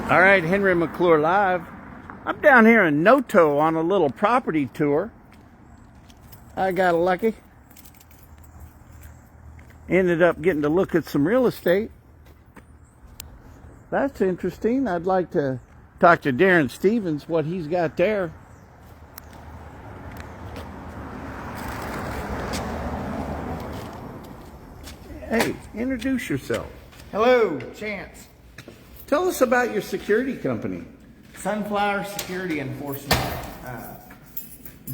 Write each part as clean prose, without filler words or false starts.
All right, Henry McClure live. I'm down here in Noto on a little property tour. I got lucky. Ended up getting to look at some real estate. That's interesting. I'd like to talk to Darren Stevens, what he's got there. Hey, introduce yourself. Hello, Chance. Tell us about your security company. Sunflower Security Enforcement.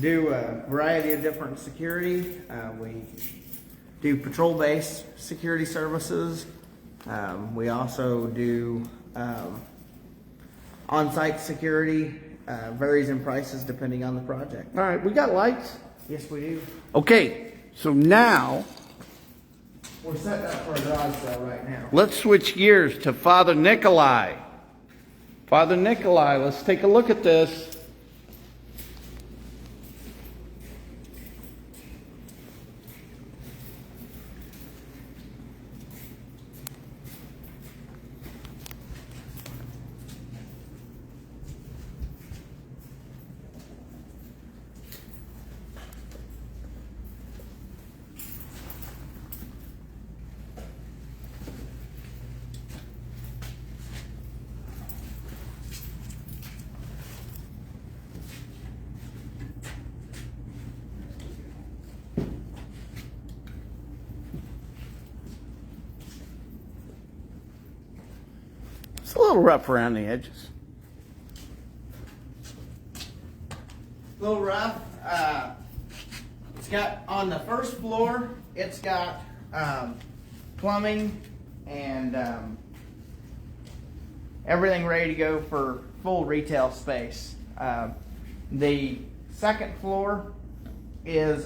Do a variety of different security. We do patrol-based security services. We also do on-site security. Varies in prices depending on the project. All right, we got lights? Yes, we do. Okay, so now We're setting up for a garage sale right now. let's switch gears to Father Nikolai. Father Nikolai, let's take a look at this. It's a little rough around the edges. A little rough. It's got on the first floor. It's got plumbing and everything ready to go for full retail space. The second floor is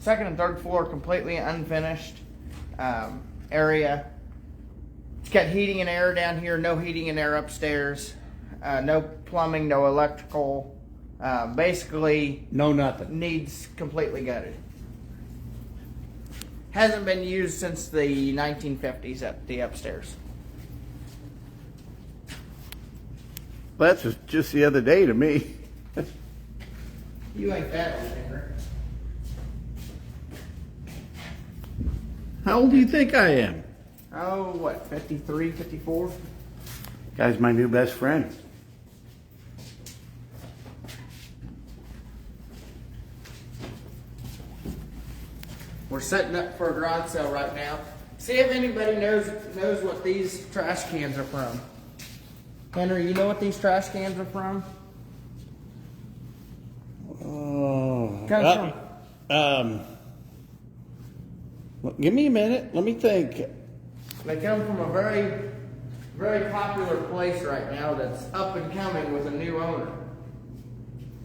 second and third floor completely unfinished area. It's got heating and air down here, no heating and air upstairs, no plumbing, no electrical. Basically, No nothing. needs completely gutted. Hasn't been used since the 1950s at the upstairs. Well, that's just the other day to me. You ain't that old, Henry. How old do you think I am? Oh, what, 53, 54? Guy's my new best friend. We're setting up for a garage sale right now. See if anybody knows what these trash cans are from. Henry, you know what these trash cans are from? Oh. Comes from, Give me a minute. Let me think. they come from a very, very popular place right now that's up and coming with a new owner.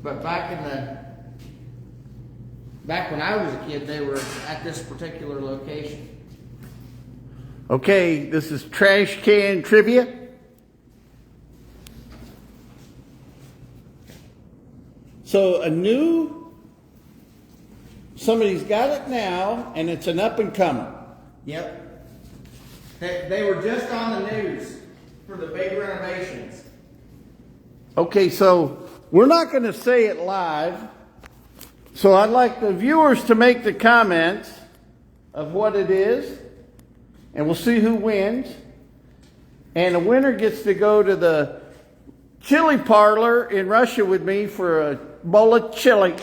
But back when I was a kid, they were at this particular location. Okay, this is trash can trivia. So somebody's got it now, and it's an up and coming. Yep. They were just on the news for the big renovations. Okay, so we're not going to say it live. So I'd like the viewers to make the comments of what it is, and we'll see who wins. And the winner gets to go to the chili parlor in Russia with me for a bowl of chili.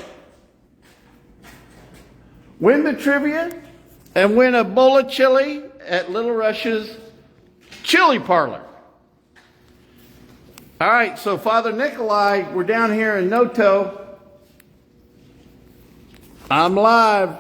Win the trivia and win a bowl of chili at Little Russia's chili parlor. All right, so Father Nikolai, we're down here in Noto. I'm live.